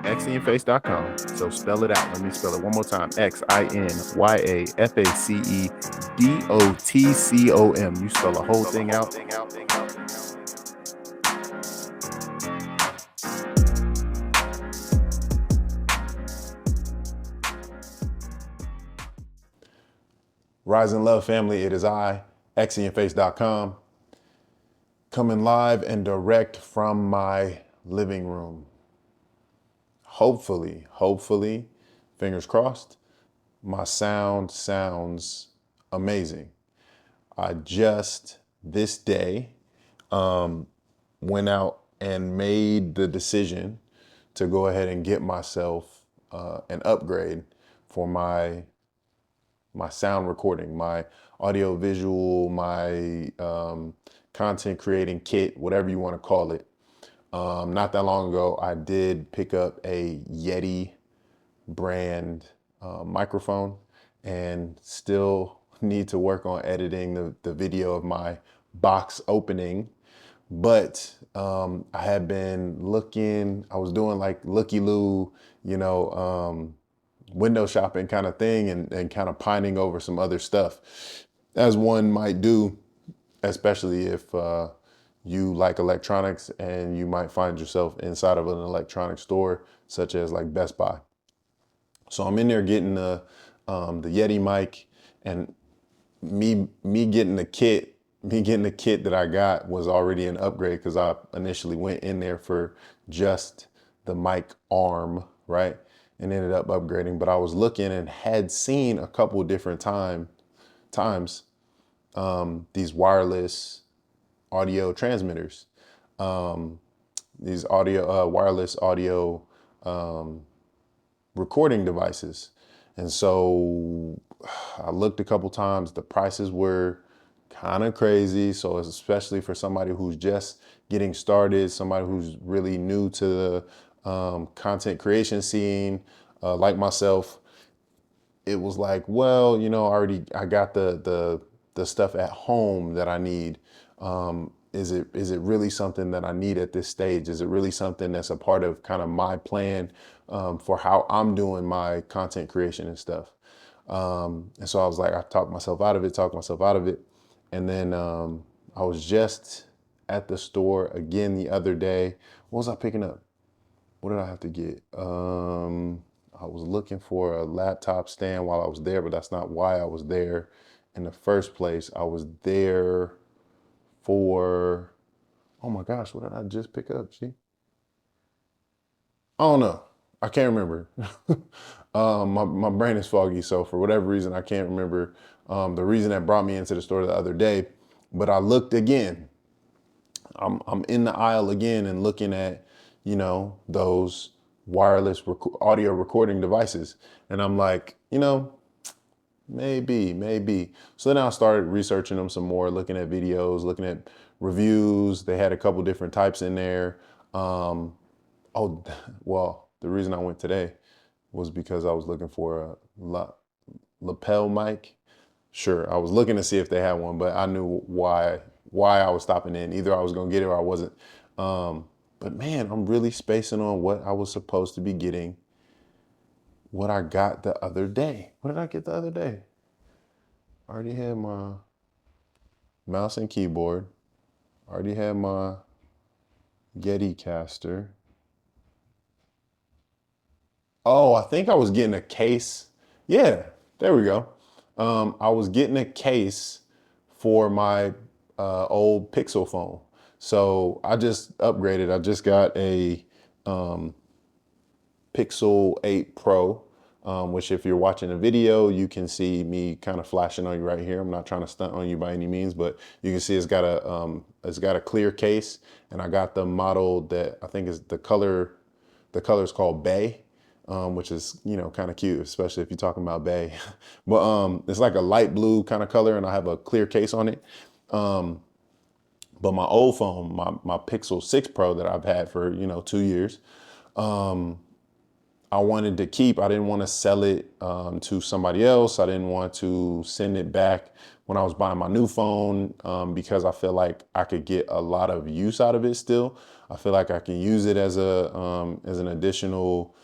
xinyaface.com. So spell it out. Let me spell it one more time. XINYAFACEDOTCOM. You spell the whole thing out. Rise and love, family. It is I, xinyaface.com, coming live and direct from my living room. Hopefully, fingers crossed, my sound sounds amazing. I just this day went out and made the decision to go ahead and get myself an upgrade for my sound recording, my audio visual, my content creating kit, whatever you want to call it. Not that long ago, I did pick up a Yeti brand microphone and still need to work on editing the video of my box opening. But I had been looking, I was doing like looky-loo, window shopping kind of thing and kind of pining over some other stuff, as one might do, especially if you like electronics and you might find yourself inside of an electronics store, such as like Best Buy. So I'm in there getting the Yeti mic, and me getting the kit that I got was already an upgrade because I initially went in there for just the mic arm, right? And ended up upgrading. But I was looking and had seen a couple different times these wireless audio transmitters, these wireless audio recording devices. And so I looked a couple times, the prices were kind of crazy. So especially for somebody who's just getting started, somebody who's really new to the content creation scene, like myself, it was like, well, I got the stuff at home that I need. Is it really something that I need at this stage? Is it really something that's a part of kind of my plan for how I'm doing my content creation and stuff? And so I was like, I talked myself out of it. And then I was just at the store again the other day. What was I picking up? What did I have to get? I was looking for a laptop stand while I was there, but that's not why I was there in the first place. I was there for, oh my gosh, what did I just pick up? See? I don't know. I can't remember. My brain is foggy, so for whatever reason, I can't remember the reason that brought me into the store the other day. But I looked again. I'm in the aisle again and looking at, those wireless audio recording devices, and I'm like, maybe. So then I started researching them some more, looking at videos, looking at reviews. They had a couple different types in there. Well, the reason I went today was because I was looking for a lapel mic. Sure, I was looking to see if they had one, but I knew why I was stopping in. Either I was gonna get it or I wasn't. But man, I'm really spacing on what I was supposed to be getting. What I got the other day. What did I get the other day? I already had my mouse and keyboard. I already had my Yeti caster. Oh, I think I was getting a case. Yeah, there we go. I was getting a case for my old Pixel phone. So I just upgraded. I just got a Pixel 8 Pro, which if you're watching a video, you can see me kind of flashing on you right here. I'm not trying to stunt on you by any means, but you can see it's got a clear case, and I got the model that I think is the color is called Bay. Which is, kind of cute, especially if you're talking about Bay. But it's like a light blue kind of color, and I have a clear case on it. But my old phone, my Pixel 6 Pro that I've had for, 2 years, I I wanted to keep. I didn't want to sell it to somebody else. I didn't want to send it back when I was buying my new phone because I feel like I could get a lot of use out of it still. I feel like I can use it as an additional,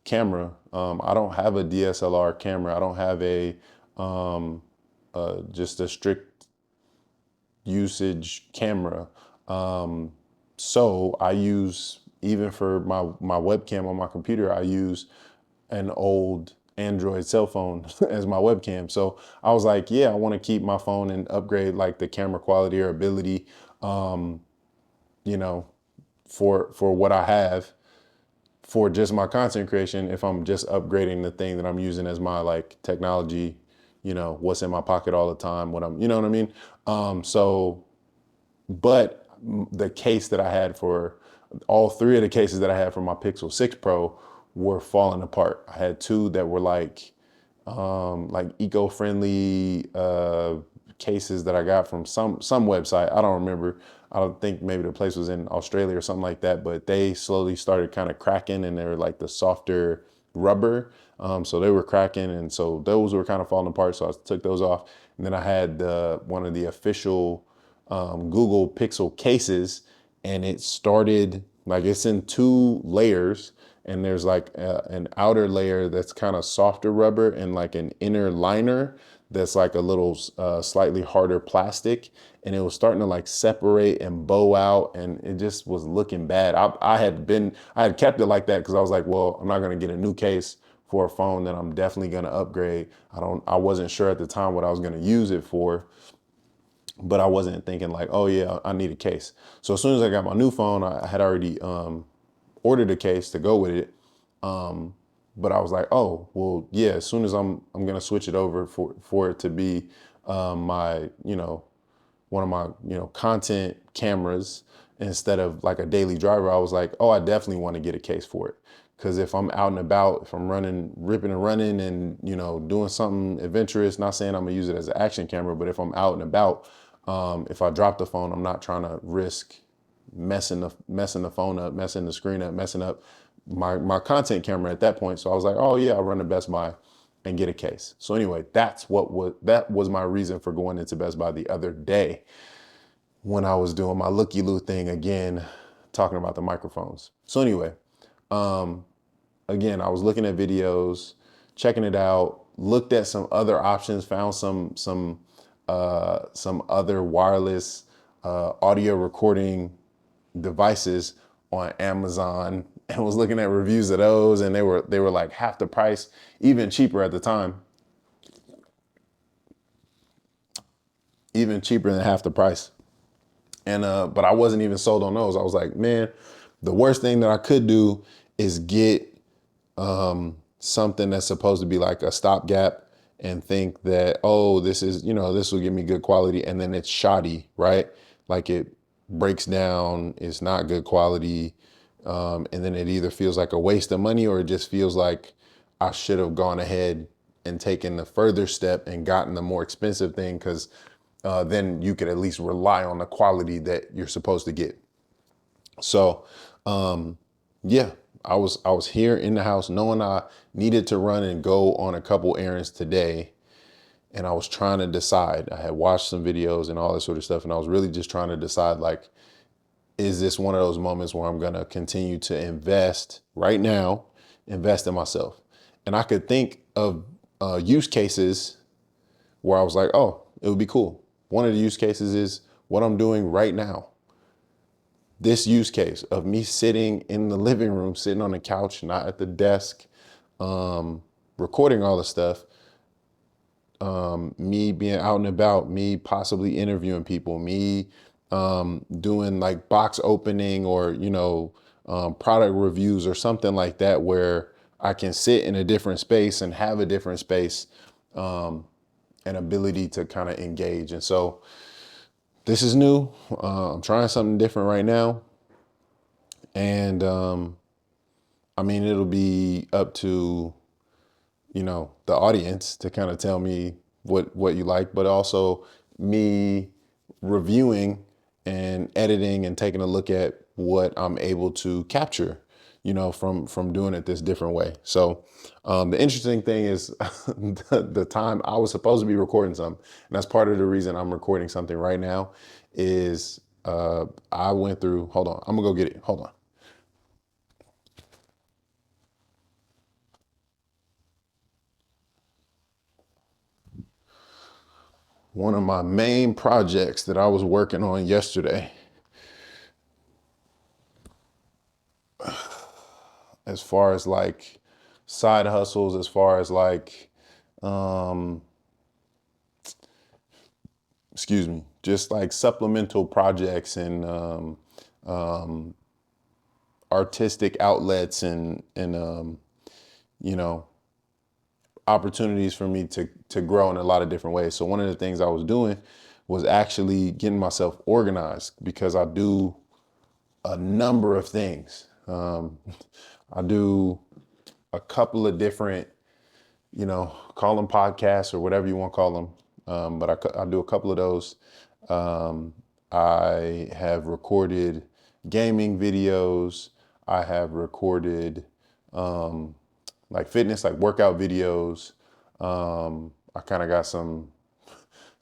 camera. I don't have a DSLR camera. I don't have just a strict usage camera. So I use, even for my webcam on my computer, I use an old Android cell phone as my webcam. So I was like, yeah, I want to keep my phone and upgrade like the camera quality or ability, you know, for what I have for just my content creation. If I'm just upgrading the thing that I'm using as my like technology, what's in my pocket all the time, what I'm, you know what I mean? But the case that I had for all three of the cases that I had for my Pixel 6 Pro were falling apart. I had two that were like eco-friendly cases that I got from some website. I don't remember. I don't think maybe the place was in Australia or something like that, but they slowly started kind of cracking and they were like the softer rubber. So they were cracking, and so those were kind of falling apart. So I took those off. And then I had one of the official Google Pixel cases, and it started like it's in two layers, and there's like an outer layer that's kind of softer rubber and like an inner liner that's like a little slightly harder plastic, and it was starting to like separate and bow out, and it just was looking bad. I had kept it like that because I was like, well, I'm not going to get a new case for a phone that I'm definitely going to upgrade. I wasn't sure at the time what I was going to use it for, but I wasn't thinking like, oh yeah, I need a case. So as soon as I got my new phone, I had already ordered a case to go with it. But I was like, oh, well, yeah, as soon as I'm gonna switch it over for it to be my, one of my, content cameras instead of like a daily driver, I was like, oh, I definitely want to get a case for it. Because if I'm out and about, if I'm running, ripping and running and, doing something adventurous, not saying I'm gonna use it as an action camera, but if I'm out and about, if I drop the phone, I'm not trying to risk messing the phone up, messing the screen up, messing up my content camera at that point. So I was like, oh yeah, I'll run to Best Buy and get a case. So anyway, that was my reason for going into Best Buy the other day when I was doing my looky-loo thing again, talking about the microphones. So anyway, again, I was looking at videos, checking it out, looked at some other options, found some other wireless audio recording devices on Amazon, and was looking at reviews of those, and they were like half the price, even cheaper at the time, even cheaper than half the price. And but I wasn't even sold on those. I was like, man, the worst thing that I could do is get something that's supposed to be like a stopgap and think that, oh, this will give me good quality, and then it's shoddy, right? Like it breaks down, it's not good quality, and then it either feels like a waste of money or it just feels like I should have gone ahead and taken the further step and gotten the more expensive thing, because then you could at least rely on the quality that you're supposed to get. So yeah, I was here in the house knowing I needed to run and go on a couple errands today. And I was trying to decide. I had watched some videos and all this sort of stuff. And I was really just trying to decide, like, is this one of those moments where I'm going to continue to invest right now, invest in myself? And I could think of use cases where I was like, oh, it would be cool. One of the use cases is what I'm doing right now. This use case of me sitting in the living room, sitting on the couch, not at the desk, recording all the stuff, me being out and about, me possibly interviewing people, me doing like box opening or, product reviews or something like that, where I can sit in a different space and have a different space, and ability to kind of engage. And so this is new. I'm trying something different right now. And I mean, it'll be up to, the audience to kind of tell me what you like, but also me reviewing and editing and taking a look at what I'm able to capture, from doing it this different way. So the interesting thing is the time I was supposed to be recording something, and that's part of the reason I'm recording something right now, is I went through, hold on, I'm gonna go get it. Hold on. One of my main projects that I was working on yesterday, as far as like side hustles, as far as like, um, excuse me, just like supplemental projects and artistic outlets and you know opportunities for me to grow in a lot of different ways. So one of the things I was doing was actually getting myself organized, because I do a number of things. I do a couple of different, call them podcasts or whatever you want to call them. But I do a couple of those. I have recorded gaming videos. I have recorded like fitness, like workout videos. I kind of got some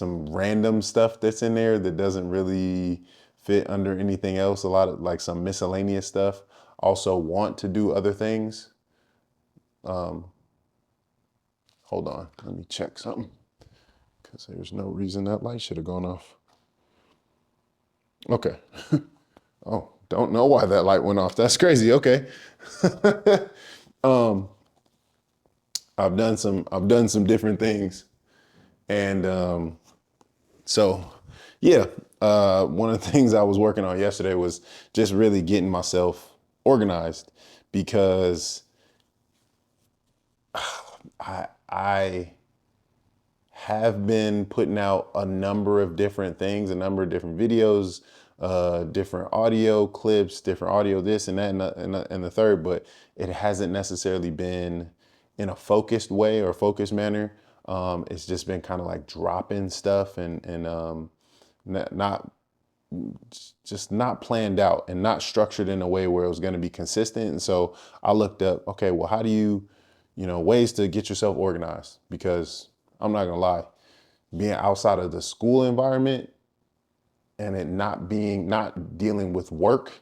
random stuff that's in there that doesn't really fit under anything else. A lot of like some miscellaneous stuff. Also want to do other things. Hold on, let me check something, because there's no reason that light should have gone off. Okay. Oh, don't know why that light went off. That's crazy. Okay. um, I've done some different things, and so yeah. One of the things I was working on yesterday was just really getting myself organized, because I have been putting out a number of different things, a number of different videos, different audio clips, different audio, this and that, and the third, but it hasn't necessarily been in a focused way or focused manner. It's just been kind of like dropping stuff and not just not planned out and not structured in a way where it was going to be consistent. And so I looked up, okay, well, how do ways to get yourself organized? Because I'm not gonna lie, being outside of the school environment and it not dealing with work,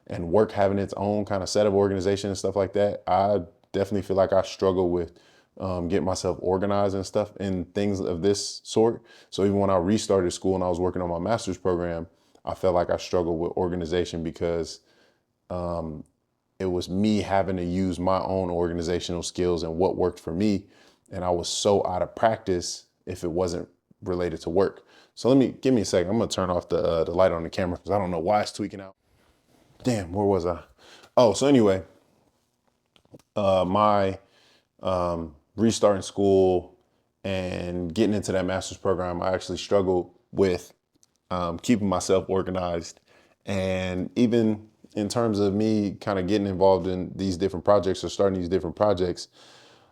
and work having its own kind of set of organization and stuff like that, I definitely feel like I struggle with getting myself organized and stuff and things of this sort. So even when I restarted school and I was working on my master's program, I felt like I struggled with organization, because it was me having to use my own organizational skills and what worked for me. And I was so out of practice if it wasn't related to work. So give me a second. I'm gonna turn off the light on the camera, because I don't know why it's tweaking out. Damn, where was I? Oh, so anyway, my restarting school and getting into that master's program, I actually struggled with keeping myself organized. And even in terms of me kind of getting involved in these different projects or starting these different projects,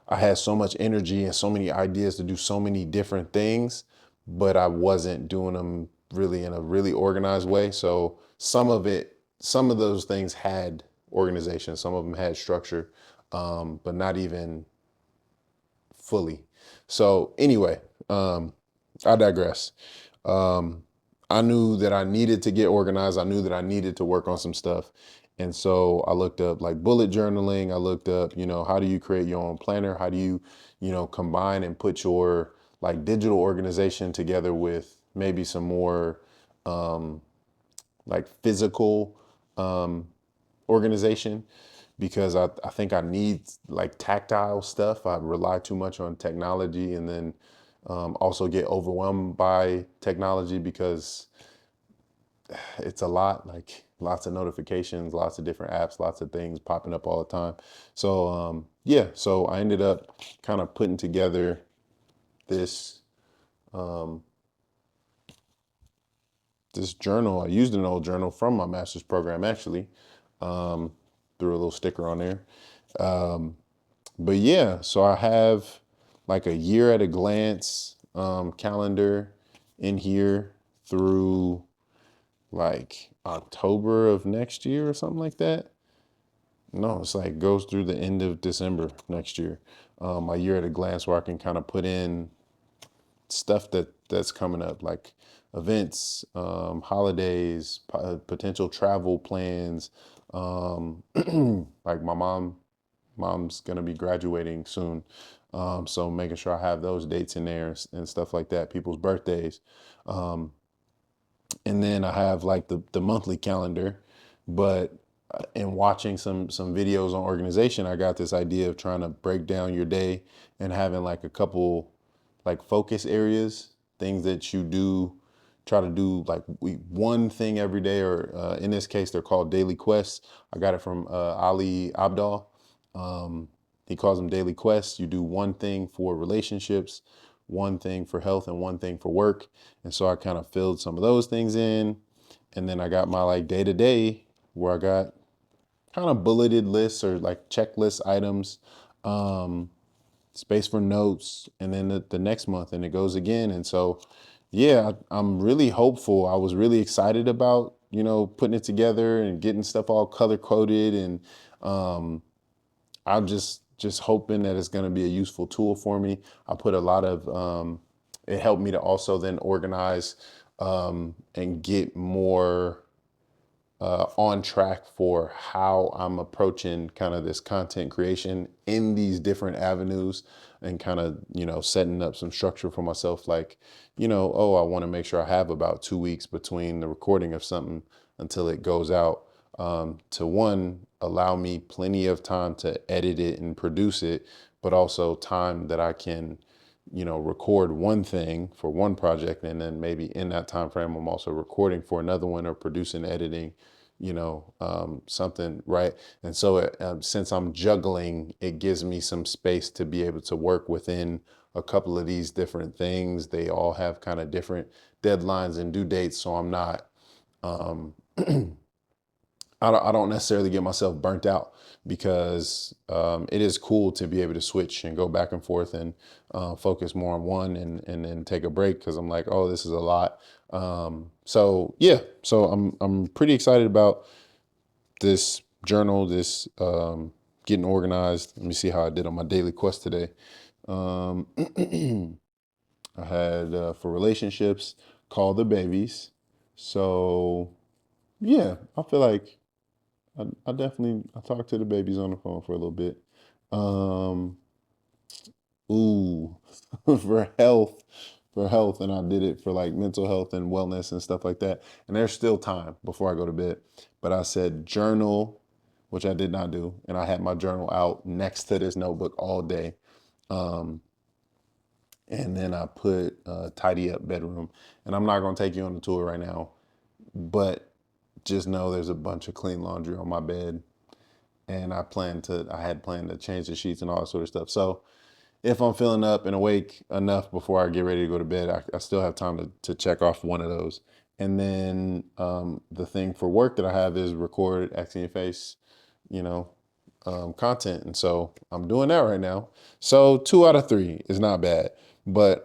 I had so much energy and so many ideas to do so many different things, but I wasn't doing them really in a really organized way. So some of those things had organization, some of them had structure, but not even fully. So anyway, I digress. Um, I knew that I needed to get organized. I knew that I needed to work on some stuff. And so I looked up like bullet journaling. I looked up, how do you create your own planner? How do you, combine and put your like digital organization together with maybe some more like physical organization, because I think I need like tactile stuff. I rely too much on technology, and then also get overwhelmed by technology, because it's a lot, like lots of notifications, lots of different apps, lots of things popping up all the time. So yeah, so I ended up kind of putting together this um, this journal. I used an old journal from my master's program, actually. Threw a little sticker on there. Um, but yeah, so I have like a year at a glance calendar in here through like October of next year or something like that. No, it's like goes through the end of December next year. My year at a glance where I can kind of put in stuff that's coming up, like events, holidays, potential travel plans. Like mom's gonna be graduating soon, so making sure I have those dates in there and stuff like that. People's birthdays, and then I have like the monthly calendar. But in watching some videos on organization, I got this idea of trying to break down your day and having like a couple like focus areas, things that you do, try to do like one thing every day, or in this case, they're called daily quests. I got it from Ali Abdal. He calls them daily quests. You do one thing for relationships, one thing for health, and one thing for work. And so I kind of filled some of those things in. And then I got my like day to day where I got kind of bulleted lists or like checklist items, um, space for notes, and then the next month, and it goes again. And so, yeah, I'm really hopeful. I was really excited about, putting it together and getting stuff all color coded. And um, I'm just hoping that it's going to be a useful tool for me. I put a lot of, it helped me to also then organize and get more on track for how I'm approaching kind of this content creation in these different avenues, and kind of, setting up some structure for myself. Like, oh, I want to make sure I have about 2 weeks between the recording of something until it goes out, to one, allow me plenty of time to edit it and produce it, but also time that I can, record one thing for one project, and then maybe in that time frame I'm also recording for another one, or producing, editing, something, right? And so since I'm juggling, it gives me some space to be able to work within a couple of these different things. They all have kind of different deadlines and due dates, so I'm not, um, I don't necessarily get myself burnt out, because it is cool to be able to switch and go back and forth, and focus more on one, and then take a break because I'm like, oh, this is a lot. So yeah, so I'm pretty excited about this journal, this getting organized. Let me see how I did on my daily quest today. Um, I had for relationships, call the babies. So yeah, I feel like I definitely I talked to the babies on the phone for a little bit. Um, ooh, for health, and I did it for like mental health and wellness and stuff like that. And there's still time before I go to bed, but I said journal, which I did not do, and I had my journal out next to this notebook all day. Um, and then I put tidy up bedroom, and I'm not gonna take you on the tour right now, but just know there's a bunch of clean laundry on my bed, and I had planned to change the sheets and all that sort of stuff. So if I'm feeling up and awake enough before I get ready to go to bed, I still have time to check off one of those. And then the thing for work that I have is record acting your face, you know, content. And so I'm doing that right now. So 2 out of 3 is not bad. But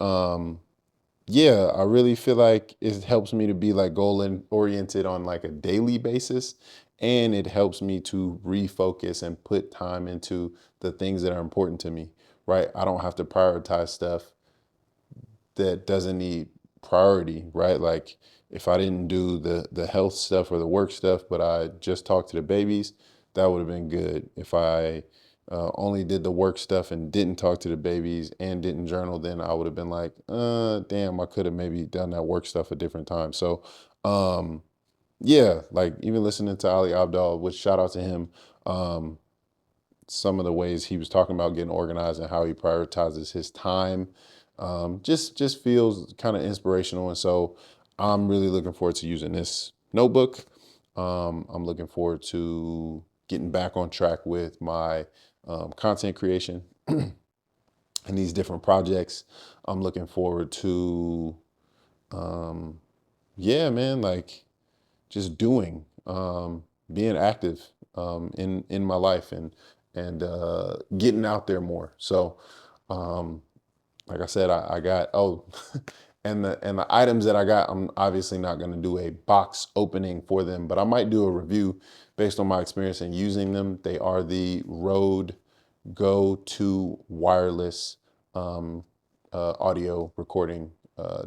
yeah, I really feel like it helps me to be like goal oriented on like a daily basis. And it helps me to refocus and put time into the things that are important to me, right? I don't have to prioritize stuff that doesn't need priority, right? Like if I didn't do the health stuff or the work stuff, but I just talked to the babies, that would have been good. If I only did the work stuff and didn't talk to the babies and didn't journal, then I would have been like, damn, I could have maybe done that work stuff a different time. So, yeah, like even listening to Ali Abdal, which shout out to him. Um, some of the ways he was talking about getting organized and how he prioritizes his time, just feels kind of inspirational. And so I'm really looking forward to using this notebook. I'm looking forward to getting back on track with my content creation and these different projects. I'm looking forward to, um, yeah, man, like just doing, being active in my life, and getting out there more. So, um, like I said, I got and the items that I got, I'm obviously not going to do a box opening for them, but I might do a review based on my experience in using them, they are the Rode go-to wireless audio recording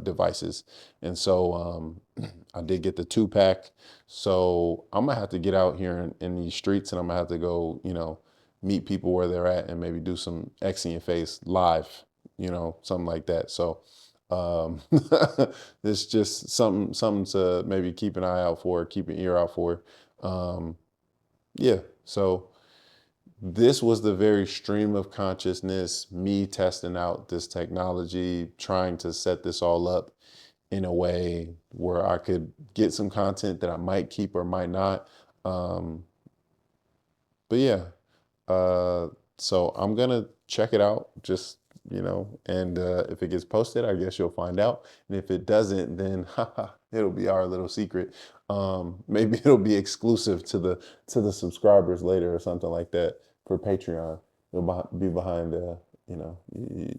devices. And so I did get the 2-pack. So I'm gonna have to get out here in these streets, and I'm gonna have to go, meet people where they're at and maybe do some X in your face live, something like that. So it's just something to maybe keep an eye out for, keep an ear out for. Yeah. So this was the very stream of consciousness, me testing out this technology, trying to set this all up in a way where I could get some content that I might keep or might not. But yeah, so I'm gonna check it out, just and if it gets posted, I guess you'll find out. And if it doesn't, then it'll be our little secret. Maybe it'll be exclusive to the subscribers later or something like that for Patreon. It'll be behind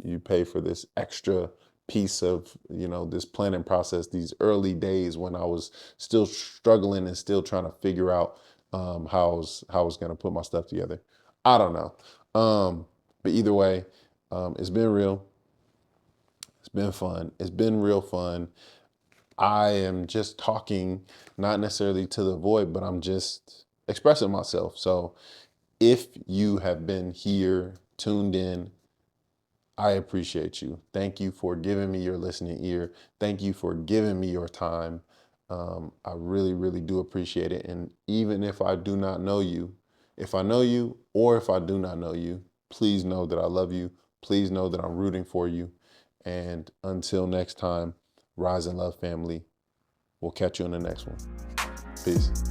you pay for this extra piece of this planning process, these early days when I was still struggling and still trying to figure out how I was going to put my stuff together. I don't know. But either way, it's been real. It's been fun. It's been real fun. I am just talking, not necessarily to the void, but I'm just expressing myself. So if you have been here, tuned in, I appreciate you. Thank you for giving me your listening ear. Thank you for giving me your time. I really, really do appreciate it. And even if I do not know you, if I know you or if I do not know you, please know that I love you. Please know that I'm rooting for you. And until next time, rise and love, family. We'll catch you in the next one. Peace.